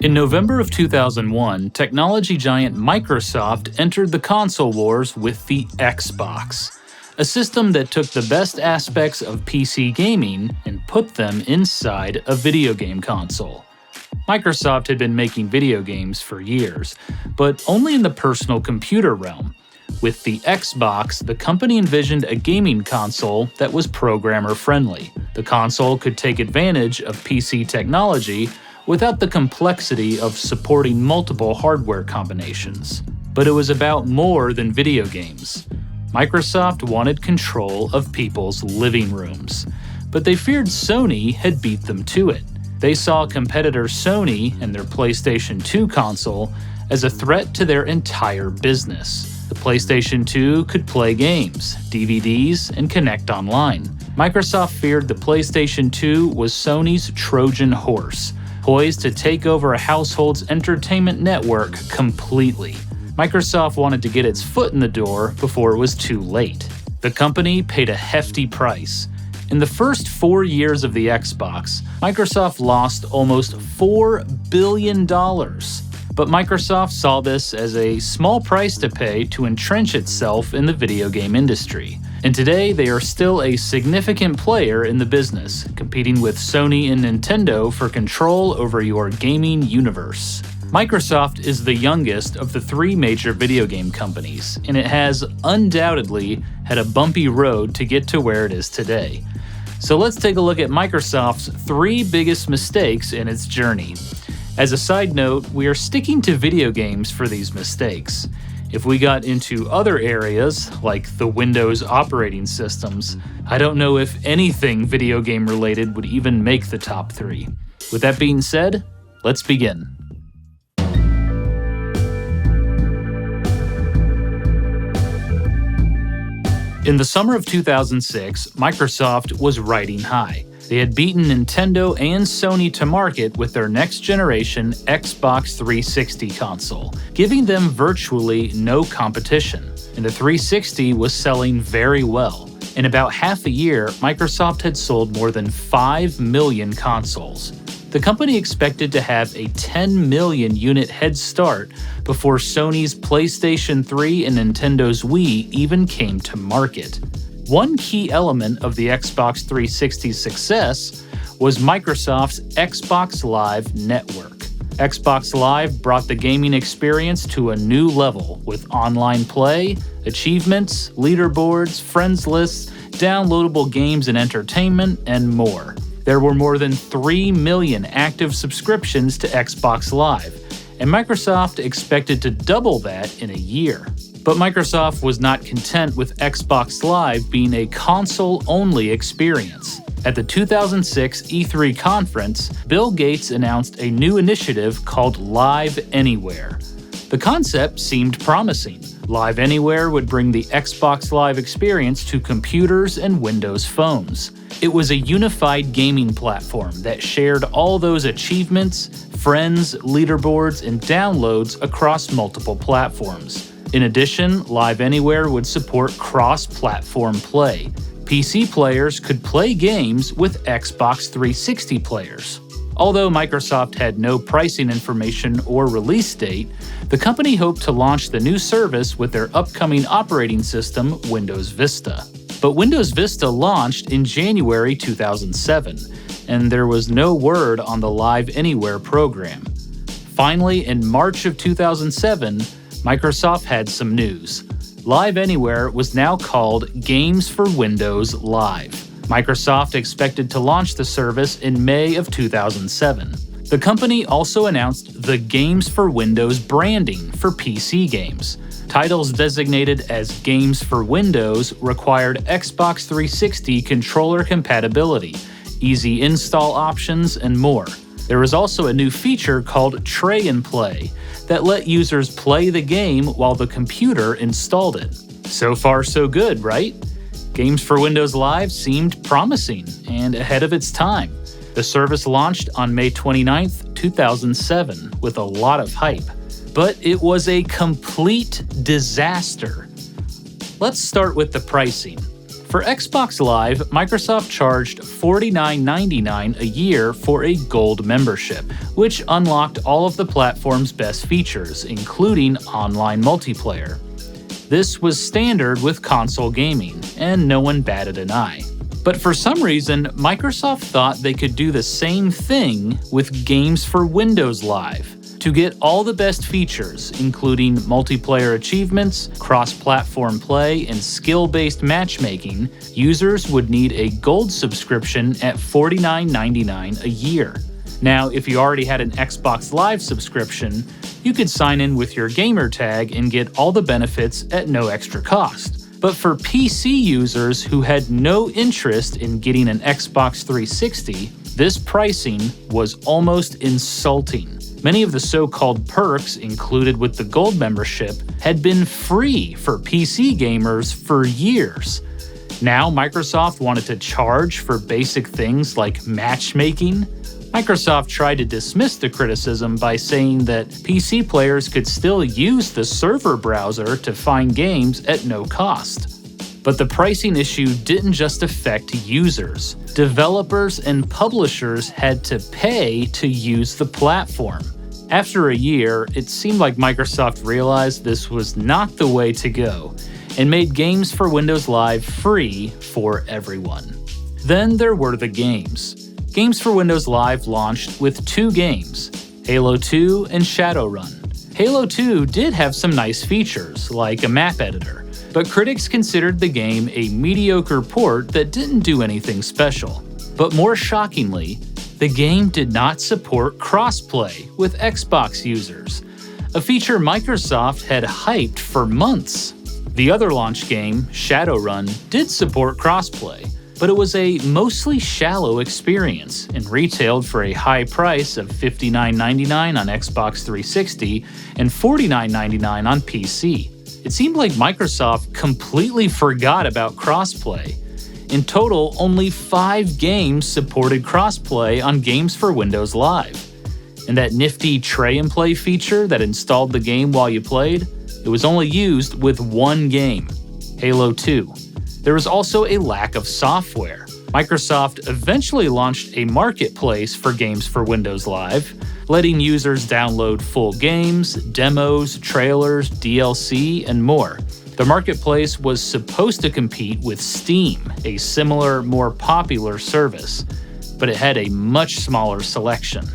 In November of 2001, technology giant Microsoft entered the console wars with the Xbox, a system that took the best aspects of PC gaming and put them inside a video game console. Microsoft had been making video games for years, but only in the personal computer realm. With the Xbox, the company envisioned a gaming console that was programmer-friendly. The console could take advantage of PC technology without the complexity of supporting multiple hardware combinations. But it was about more than video games. Microsoft wanted control of people's living rooms, but they feared Sony had beat them to it. They saw competitor Sony and their PlayStation 2 console as a threat to their entire business. The PlayStation 2 could play games, DVDs, and connect online. Microsoft feared the PlayStation 2 was Sony's Trojan horse, poised to take over a household's entertainment network completely. Microsoft wanted to get its foot in the door before it was too late. The company paid a hefty price. In the first 4 years of the Xbox, Microsoft lost almost $4 billion. But Microsoft saw this as a small price to pay to entrench itself in the video game industry. And today, they are still a significant player in the business, competing with Sony and Nintendo for control over your gaming universe. Microsoft is the youngest of the three major video game companies, and it has undoubtedly had a bumpy road to get to where it is today. So let's take a look at Microsoft's three biggest mistakes in its journey. As a side note, we are sticking to video games for these mistakes. If we got into other areas, like the Windows operating systems, I don't know if anything video game related would even make the top three. With that being said, let's begin. In the summer of 2006, Microsoft was riding high. They had beaten Nintendo and Sony to market with their next-generation Xbox 360 console, giving them virtually no competition. And the 360 was selling very well. In about half a year, Microsoft had sold more than 5 million consoles. The company expected to have a 10 million unit head start before Sony's PlayStation 3 and Nintendo's Wii even came to market. One key element of the Xbox 360's success was Microsoft's Xbox Live network. Xbox Live brought the gaming experience to a new level with online play, achievements, leaderboards, friends lists, downloadable games and entertainment, and more. There were more than 3 million active subscriptions to Xbox Live, and Microsoft expected to double that in a year. But Microsoft was not content with Xbox Live being a console-only experience. At the 2006 E3 conference, Bill Gates announced a new initiative called Live Anywhere. The concept seemed promising. Live Anywhere would bring the Xbox Live experience to computers and Windows phones. It was a unified gaming platform that shared all those achievements, friends, leaderboards, and downloads across multiple platforms. In addition, Live Anywhere would support cross-platform play. PC players could play games with Xbox 360 players. Although Microsoft had no pricing information or release date, the company hoped to launch the new service with their upcoming operating system, Windows Vista. But Windows Vista launched in January 2007, and there was no word on the Live Anywhere program. Finally, in March of 2007, Microsoft had some news. Live Anywhere was now called Games for Windows Live. Microsoft expected to launch the service in May of 2007. The company also announced the Games for Windows branding for PC games. Titles designated as Games for Windows required Xbox 360 controller compatibility, easy install options, and more. There was also a new feature called Tray and Play that let users play the game while the computer installed it. So far, so good, right? Games for Windows Live seemed promising and ahead of its time. The service launched on May 29, 2007, with a lot of hype. But it was a complete disaster. Let's start with the pricing. For Xbox Live, Microsoft charged $49.99 a year for a gold membership, which unlocked all of the platform's best features, including online multiplayer. This was standard with console gaming, and no one batted an eye. But for some reason, Microsoft thought they could do the same thing with Games for Windows Live. To get all the best features, including multiplayer achievements, cross-platform play, and skill-based matchmaking, users would need a gold subscription at $49.99 a year. Now, if you already had an Xbox Live subscription, you could sign in with your gamer tag and get all the benefits at no extra cost. But for PC users who had no interest in getting an Xbox 360, this pricing was almost insulting. Many of the so-called perks included with the gold membership had been free for PC gamers for years. Now Microsoft wanted to charge for basic things like matchmaking. Microsoft tried to dismiss the criticism by saying that PC players could still use the server browser to find games at no cost. But the pricing issue didn't just affect users. Developers and publishers had to pay to use the platform. After a year, it seemed like Microsoft realized this was not the way to go and made Games for Windows Live free for everyone. Then there were the games. Games for Windows Live launched with 2 games, Halo 2 and Shadowrun. Halo 2 did have some nice features, like a map editor, but critics considered the game a mediocre port that didn't do anything special. But more shockingly, the game did not support crossplay with Xbox users, a feature Microsoft had hyped for months. The other launch game, Shadowrun, did support crossplay, but it was a mostly shallow experience and retailed for a high price of $59.99 on Xbox 360 and $49.99 on PC. It seemed like Microsoft completely forgot about crossplay. In total, only 5 games supported crossplay on Games for Windows Live. And that nifty tray and play feature that installed the game while you played, it was only used with 1 game, Halo 2. There was also a lack of software. Microsoft eventually launched a marketplace for Games for Windows Live, letting users download full games, demos, trailers, DLC, and more. The marketplace was supposed to compete with Steam, a similar, more popular service, but it had a much smaller selection.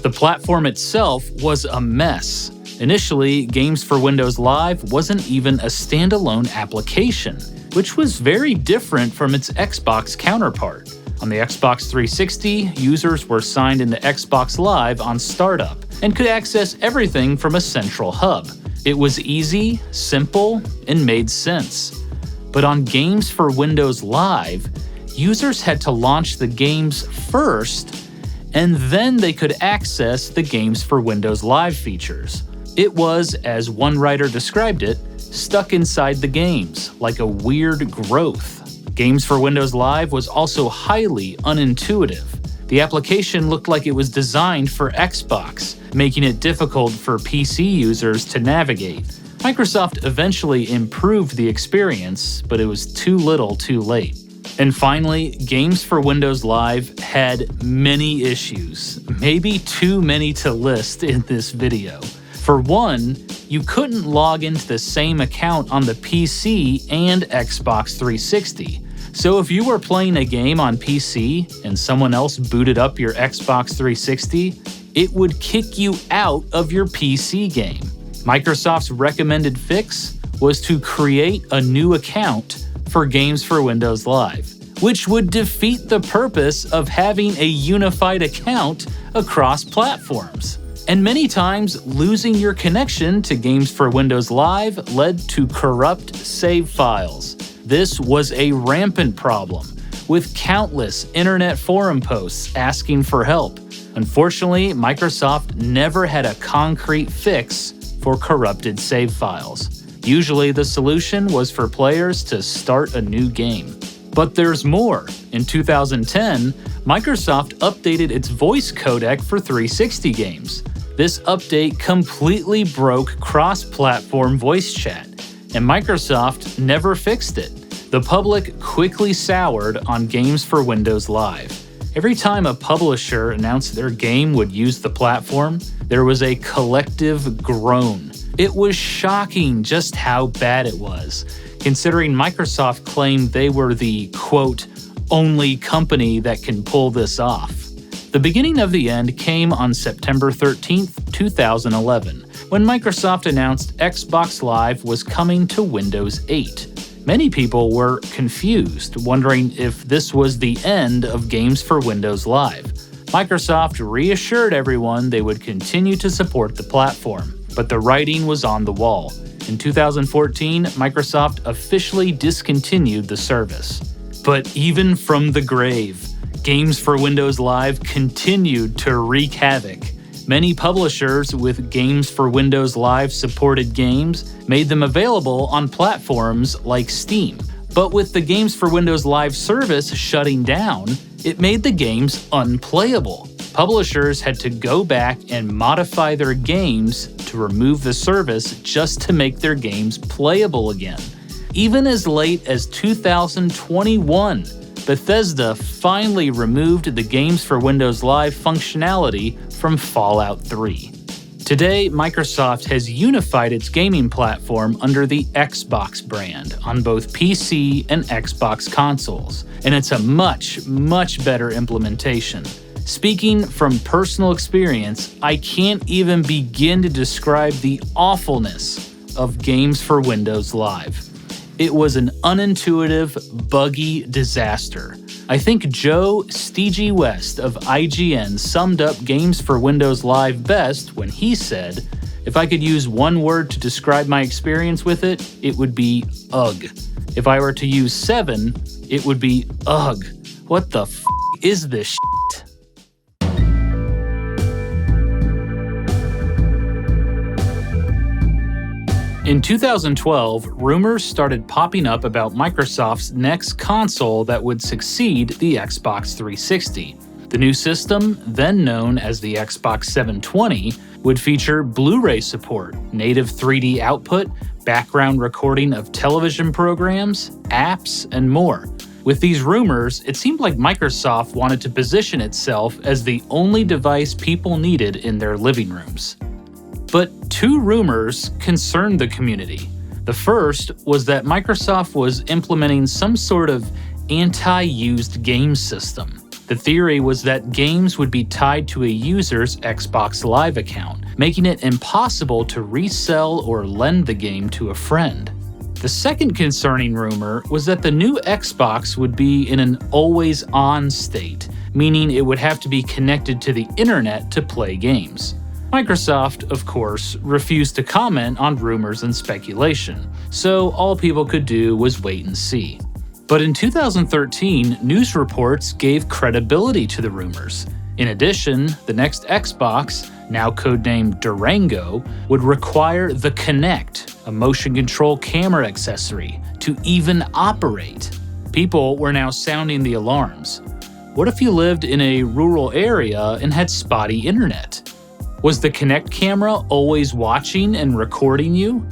The platform itself was a mess. Initially, Games for Windows Live wasn't even a standalone application, which was very different from its Xbox counterpart. On the Xbox 360, users were signed into Xbox Live on startup and could access everything from a central hub. It was easy, simple, and made sense. But on Games for Windows Live, users had to launch the games first, and then they could access the Games for Windows Live features. It was, as one writer described it, stuck inside the games, like a weird growth. Games for Windows Live was also highly unintuitive. The application looked like it was designed for Xbox, making it difficult for PC users to navigate. Microsoft eventually improved the experience, but it was too little too late. And finally, Games for Windows Live had many issues, maybe too many to list in this video. For one, you couldn't log into the same account on the PC and Xbox 360. So if you were playing a game on PC and someone else booted up your Xbox 360, it would kick you out of your PC game. Microsoft's recommended fix was to create a new account for Games for Windows Live, which would defeat the purpose of having a unified account across platforms. And many times, losing your connection to Games for Windows Live led to corrupt save files. This was a rampant problem, with countless internet forum posts asking for help. Unfortunately, Microsoft never had a concrete fix for corrupted save files. Usually, the solution was for players to start a new game. But there's more. In 2010, Microsoft updated its voice codec for 360 games. This update completely broke cross-platform voice chat, and Microsoft never fixed it. The The public quickly soured on games for Windows Live. Every time a publisher announced their game would use the platform, there was a collective groan. It was shocking just how bad it was, considering Microsoft claimed they were the, quote, only company that can pull this off. The beginning of the end came on September 13, 2011, when Microsoft announced Xbox Live was coming to Windows 8. Many people were confused, wondering if this was the end of games for Windows Live. Microsoft reassured everyone they would continue to support the platform, but the writing was on the wall. In 2014, Microsoft officially discontinued the service. But even from the grave, games for Windows Live continued to wreak havoc. Many publishers with games for Windows Live supported games made them available on platforms like Steam. But with the games for Windows Live service shutting down, it made the games unplayable. Publishers had to go back and modify their games to remove the service just to make their games playable again. Even as late as 2021, Bethesda finally removed the games for Windows Live functionality from Fallout 3. Today, Microsoft has unified its gaming platform under the Xbox brand on both PC and Xbox consoles, and it's a much, much better implementation. Speaking from personal experience, I can't even begin to describe the awfulness of games for Windows Live. It was an unintuitive, buggy disaster. I think Joe Stege West of IGN summed up games for Windows Live best when he said, "If I could use one word to describe my experience with it, it would be ugh. If I were to use 7, it would be ugh. What the f*** is this shit?" In 2012, rumors started popping up about Microsoft's next console that would succeed the Xbox 360. The new system, then known as the Xbox 720, would feature Blu-ray support, native 3D output, background recording of television programs, apps, and more. With these rumors, it seemed like Microsoft wanted to position itself as the only device people needed in their living rooms. But two rumors concerned the community. The first was that Microsoft was implementing some sort of anti-used game system. The theory was that games would be tied to a user's Xbox Live account, making it impossible to resell or lend the game to a friend. The second concerning rumor was that the new Xbox would be in an always-on state, meaning it would have to be connected to the internet to play games. Microsoft, of course, refused to comment on rumors and speculation, so all people could do was wait and see. But in 2013, news reports gave credibility to the rumors. In addition, the next Xbox, now codenamed Durango, would require the Kinect, a motion control camera accessory, to even operate. People were now sounding the alarms. What if you lived in a rural area and had spotty internet? Was the Kinect camera always watching and recording you?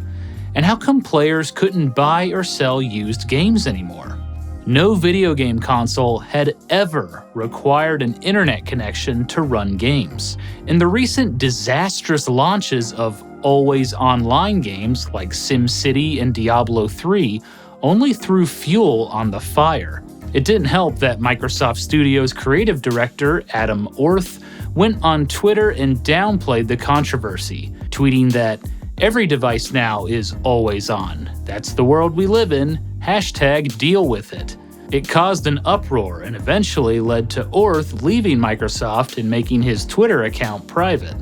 And how come players couldn't buy or sell used games anymore? No video game console had ever required an internet connection to run games. And the recent disastrous launches of always-online games like SimCity and Diablo 3 only threw fuel on the fire. It didn't help that Microsoft Studios creative director Adam Orth went on Twitter and downplayed the controversy, tweeting that every device now is always on. That's the world we live in. #deal with it. It caused an uproar and eventually led to Orth leaving Microsoft and making his Twitter account private.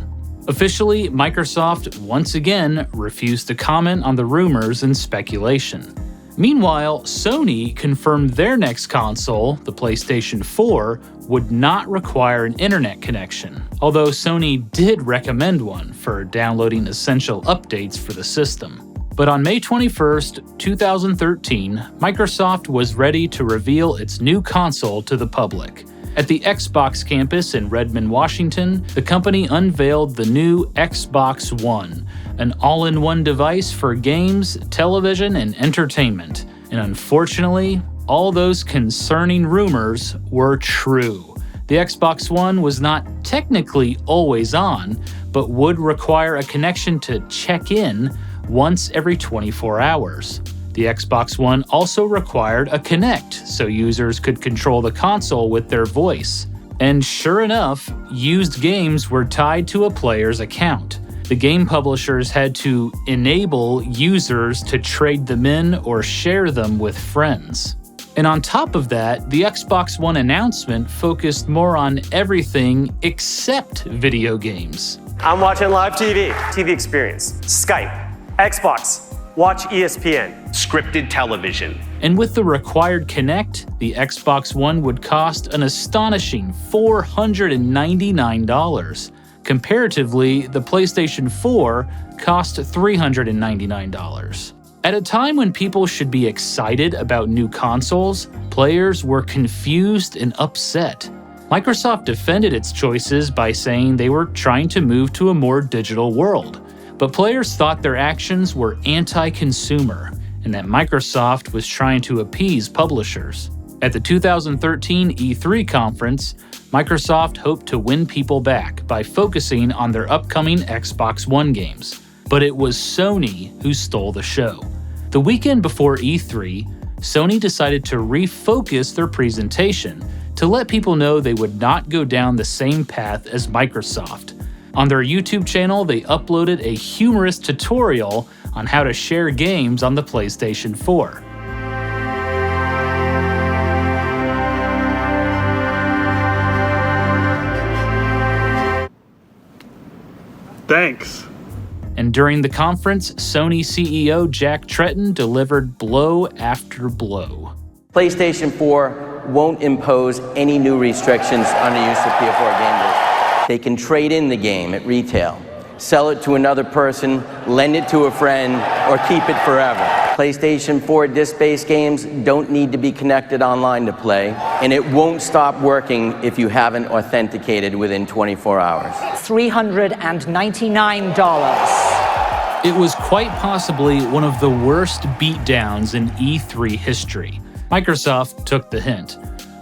Officially, Microsoft once again refused to comment on the rumors and speculation. Meanwhile, Sony confirmed their next console, the PlayStation 4, would not require an internet connection, although Sony did recommend one for downloading essential updates for the system. But on May 21st, 2013, Microsoft was ready to reveal its new console to the public. At the Xbox campus in Redmond, Washington, the company unveiled the new Xbox One, an all-in-one device for games, television, and entertainment. And unfortunately, all those concerning rumors were true. The Xbox One was not technically always on, but would require a connection to check in once every 24 hours. The Xbox One also required a Kinect so users could control the console with their voice. And sure enough, used games were tied to a player's account. The game publishers had to enable users to trade them in or share them with friends. And on top of that, the Xbox One announcement focused more on everything except video games. I'm watching live TV experience, Skype, Xbox, watch ESPN. Scripted television. And with the required Kinect, the Xbox One would cost an astonishing $499. Comparatively, the PlayStation 4 cost $399. At a time when people should be excited about new consoles, players were confused and upset. Microsoft defended its choices by saying they were trying to move to a more digital world, but players thought their actions were anti-consumer and that Microsoft was trying to appease publishers. At the 2013 E3 conference, Microsoft hoped to win people back by focusing on their upcoming Xbox One games, but it was Sony who stole the show. The weekend before E3, Sony decided to refocus their presentation to let people know they would not go down the same path as Microsoft. On their YouTube channel, they uploaded a humorous tutorial on how to share games on the PlayStation 4. Thanks. And during the conference, Sony CEO Jack Tretton delivered blow after blow. PlayStation 4 won't impose any new restrictions on the use of PS4 games. They can trade in the game at retail, sell it to another person, lend it to a friend, or keep it forever. PlayStation 4 disc-based games don't need to be connected online to play, and it won't stop working if you haven't authenticated within 24 hours. $399. It was quite possibly one of the worst beatdowns in E3 history. Microsoft took the hint.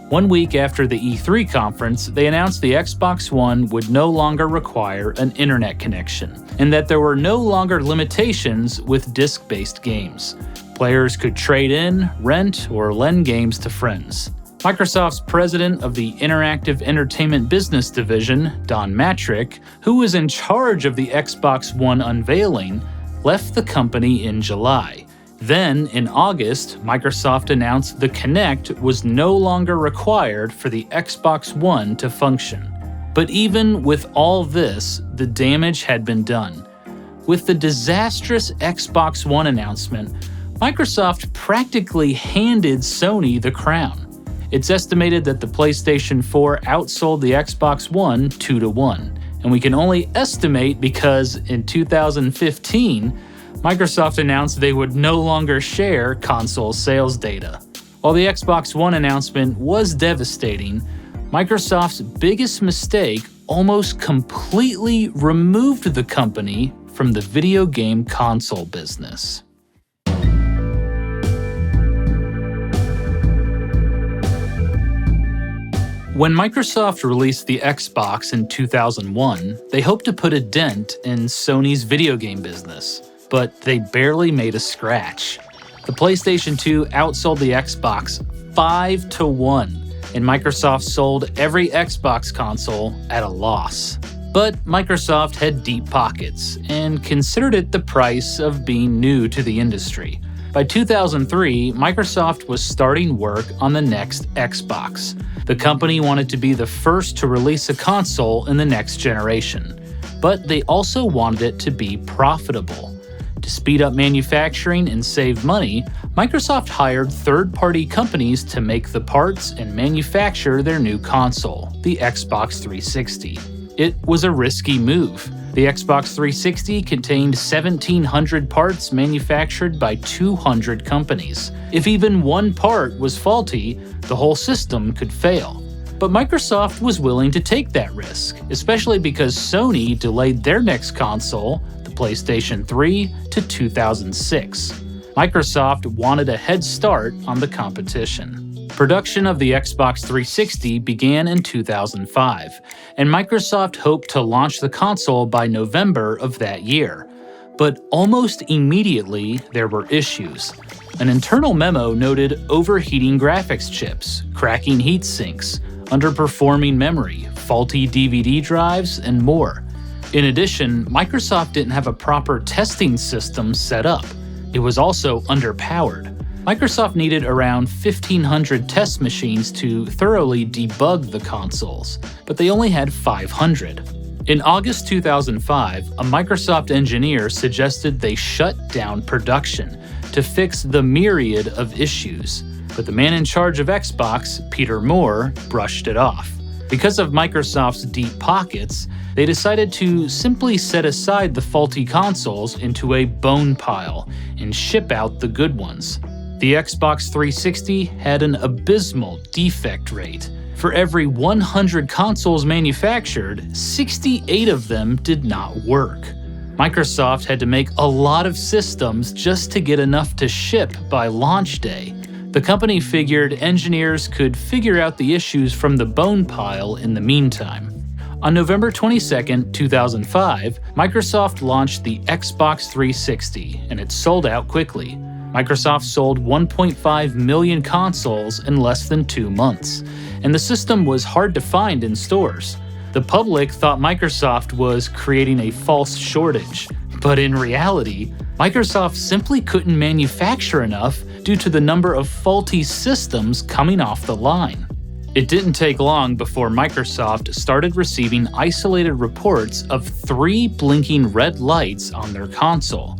1 week after the E3 conference, they announced the Xbox One would no longer require an internet connection, and that there were no longer limitations with disc-based games. Players could trade in, rent, or lend games to friends. Microsoft's president of the Interactive Entertainment Business Division, Don Matrick, who was in charge of the Xbox One unveiling, left the company in July. Then, in August, Microsoft announced the Kinect was no longer required for the Xbox One to function. But even with all this, the damage had been done. With the disastrous Xbox One announcement, Microsoft practically handed Sony the crown. It's estimated that the PlayStation 4 outsold the Xbox One 2-1, and we can only estimate because in 2015, Microsoft announced they would no longer share console sales data. While the Xbox One announcement was devastating, Microsoft's biggest mistake almost completely removed the company from the video game console business. When Microsoft released the Xbox in 2001, they hoped to put a dent in Sony's video game business, but they barely made a scratch. The PlayStation 2 outsold the Xbox 5-1, and Microsoft sold every Xbox console at a loss. But Microsoft had deep pockets and considered it the price of being new to the industry. By 2003, Microsoft was starting work on the next Xbox. The company wanted to be the first to release a console in the next generation, but they also wanted it to be profitable. To speed up manufacturing and save money, Microsoft hired third-party companies to make the parts and manufacture their new console, the Xbox 360. It was a risky move. The Xbox 360 contained 1,700 parts manufactured by 200 companies. If even one part was faulty, the whole system could fail. But Microsoft was willing to take that risk, especially because Sony delayed their next console, the PlayStation 3, to 2006. Microsoft wanted a head start on the competition. Production of the Xbox 360 began in 2005, and Microsoft hoped to launch the console by November of that year. But almost immediately, there were issues. An internal memo noted overheating graphics chips, cracking heat sinks, underperforming memory, faulty DVD drives, and more. In addition, Microsoft didn't have a proper testing system set up. It was also underpowered. Microsoft needed around 1,500 test machines to thoroughly debug the consoles, but they only had 500. In August 2005, a Microsoft engineer suggested they shut down production to fix the myriad of issues, but the man in charge of Xbox, Peter Moore, brushed it off. Because of Microsoft's deep pockets, they decided to simply set aside the faulty consoles into a bone pile and ship out the good ones. The Xbox 360 had an abysmal defect rate. For every 100 consoles manufactured, 68 of them did not work. Microsoft had to make a lot of systems just to get enough to ship by launch day. The company figured engineers could figure out the issues from the bone pile in the meantime. On November 22, 2005, Microsoft launched the Xbox 360, and it sold out quickly. Microsoft sold 1.5 million consoles in less than 2 months, and the system was hard to find in stores. The public thought Microsoft was creating a false shortage, but in reality, Microsoft simply couldn't manufacture enough due to the number of faulty systems coming off the line. It didn't take long before Microsoft started receiving isolated reports of 3 blinking red lights on their console.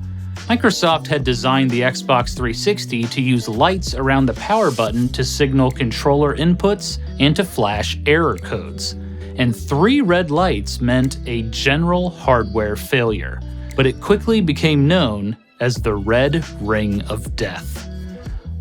Microsoft had designed the Xbox 360 to use lights around the power button to signal controller inputs and to flash error codes. And 3 red lights meant a general hardware failure, but it quickly became known as the Red Ring of Death.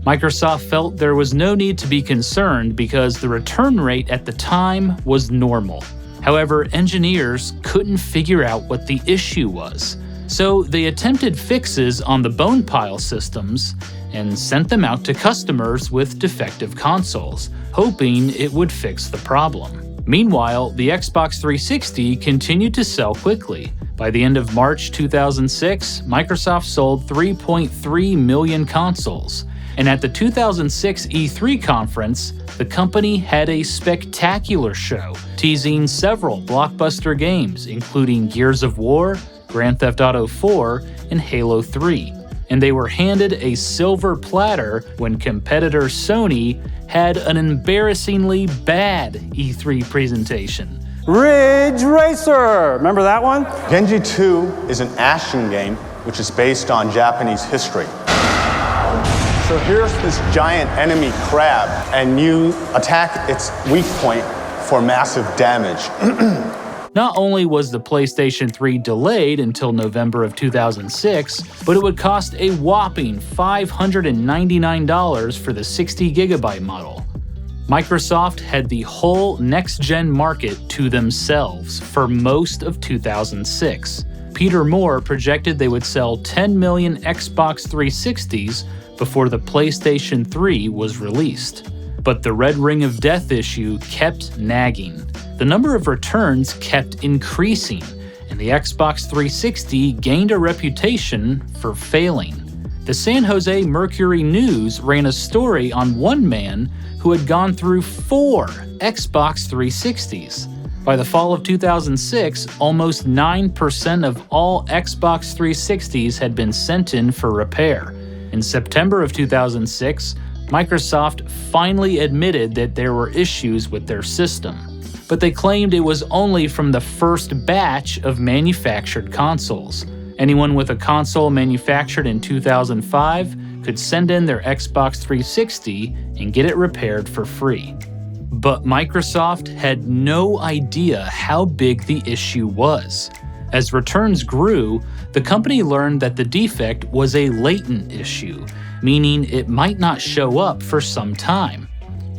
Microsoft felt there was no need to be concerned because the return rate at the time was normal. However, engineers couldn't figure out what the issue was. So they attempted fixes on the bone pile systems and sent them out to customers with defective consoles, hoping it would fix the problem. Meanwhile, the Xbox 360 continued to sell quickly. By the end of March 2006, Microsoft sold 3.3 million consoles. And at the 2006 E3 conference, the company had a spectacular show, teasing several blockbuster games, including Gears of War, Grand Theft Auto 4, and Halo 3. And they were handed a silver platter when competitor Sony had an embarrassingly bad E3 presentation. Ridge Racer! Remember that one? Genji 2 is an action game which is based on Japanese history. So here's this giant enemy crab, and you attack its weak point for massive damage. Not only was the PlayStation 3 delayed until November of 2006, but it would cost a whopping $599 for the 60GB model. Microsoft had the whole next-gen market to themselves for most of 2006. Peter Moore projected they would sell 10 million Xbox 360s before the PlayStation 3 was released. But the Red Ring of Death issue kept nagging. The number of returns kept increasing, and the Xbox 360 gained a reputation for failing. The San Jose Mercury News ran a story on one man who had gone through 4 Xbox 360s. By the fall of 2006, almost 9% of all Xbox 360s had been sent in for repair. In September of 2006, Microsoft finally admitted that there were issues with their system, but they claimed it was only from the first batch of manufactured consoles. Anyone with a console manufactured in 2005 could send in their Xbox 360 and get it repaired for free. But Microsoft had no idea how big the issue was. As returns grew, the company learned that the defect was a latent issue, meaning it might not show up for some time.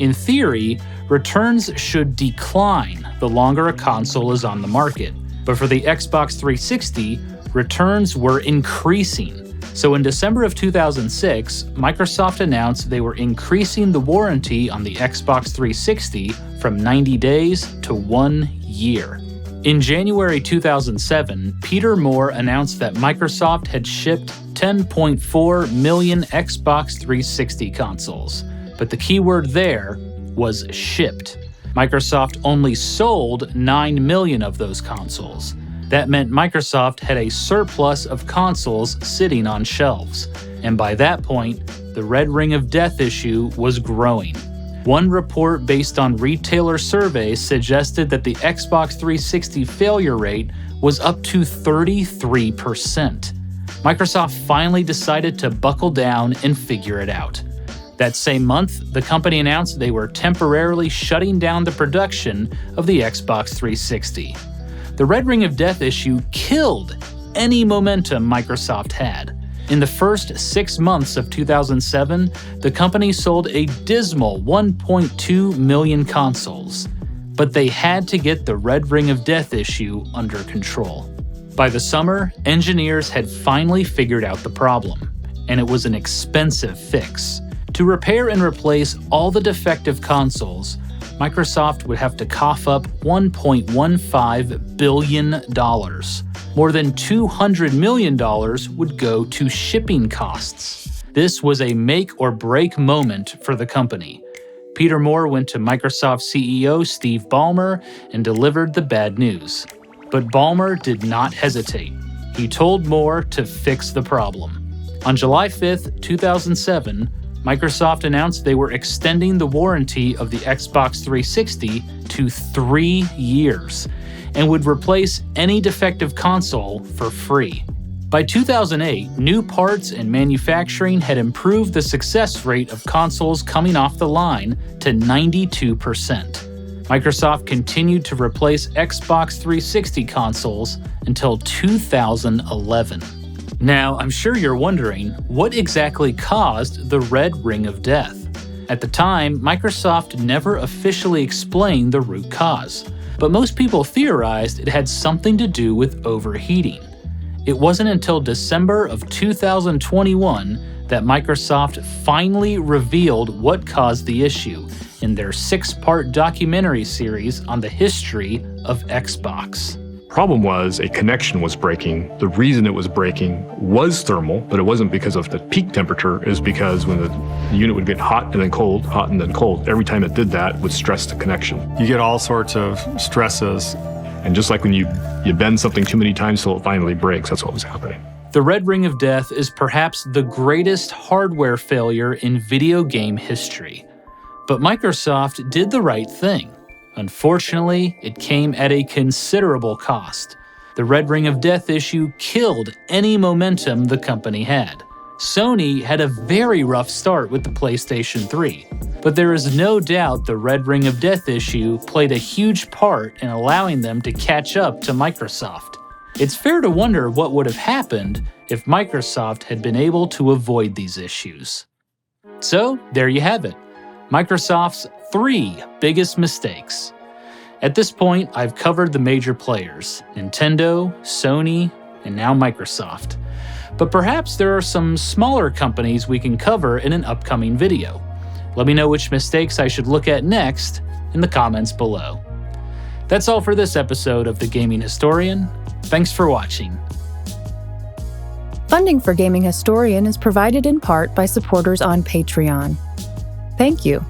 In theory, returns should decline the longer a console is on the market, but for the Xbox 360, returns were increasing. So in December of 2006, Microsoft announced they were increasing the warranty on the Xbox 360 from 90 days to 1 year. In January 2007, Peter Moore announced that Microsoft had shipped 10.4 million Xbox 360 consoles. But the key word there was shipped. Microsoft only sold 9 million of those consoles. That meant Microsoft had a surplus of consoles sitting on shelves. And by that point, the Red Ring of Death issue was growing. One report based on retailer surveys suggested that the Xbox 360 failure rate was up to 33%. Microsoft finally decided to buckle down and figure it out. That same month, the company announced they were temporarily shutting down the production of the Xbox 360. The Red Ring of Death issue killed any momentum Microsoft had. In the first 6 months of 2007, the company sold a dismal 1.2 million consoles. But they had to get the Red Ring of Death issue under control. By the summer, engineers had finally figured out the problem, and it was an expensive fix. To repair and replace all the defective consoles, Microsoft would have to cough up $1.15 billion. More than $200 million would go to shipping costs. This was a make-or-break moment for the company. Peter Moore went to Microsoft CEO Steve Ballmer and delivered the bad news. But Ballmer did not hesitate. He told Moore to fix the problem. On July 5, 2007, Microsoft announced they were extending the warranty of the Xbox 360 to 3 years and would replace any defective console for free. By 2008, new parts and manufacturing had improved the success rate of consoles coming off the line to 92%. Microsoft continued to replace Xbox 360 consoles until 2011. Now, I'm sure you're wondering, what exactly caused the Red Ring of Death? At the time, Microsoft never officially explained the root cause, but most people theorized it had something to do with overheating. It wasn't until December of 2021 that Microsoft finally revealed what caused the issue in their 6-part documentary series on the history of Xbox. Problem was a connection was breaking. The reason it was breaking was thermal, but it wasn't because of the peak temperature. It was because when the unit would get hot and then cold, hot and then cold, every time it did that, it would stress the connection. You get all sorts of stresses. And just like when you bend something too many times till it finally breaks, that's what was happening. The Red Ring of Death is perhaps the greatest hardware failure in video game history. But Microsoft did the right thing. Unfortunately, it came at a considerable cost. The Red Ring of Death issue killed any momentum the company had. Sony had a very rough start with the PlayStation 3, but there is no doubt the Red Ring of Death issue played a huge part in allowing them to catch up to Microsoft. It's fair to wonder what would have happened if Microsoft had been able to avoid these issues. So, there you have it. Microsoft's 3 biggest mistakes. At this point, I've covered the major players: Nintendo, Sony, and now Microsoft. But perhaps there are some smaller companies we can cover in an upcoming video. Let me know which mistakes I should look at next in the comments below. That's all for this episode of The Gaming Historian. Thanks for watching. Funding for Gaming Historian is provided in part by supporters on Patreon. Thank you.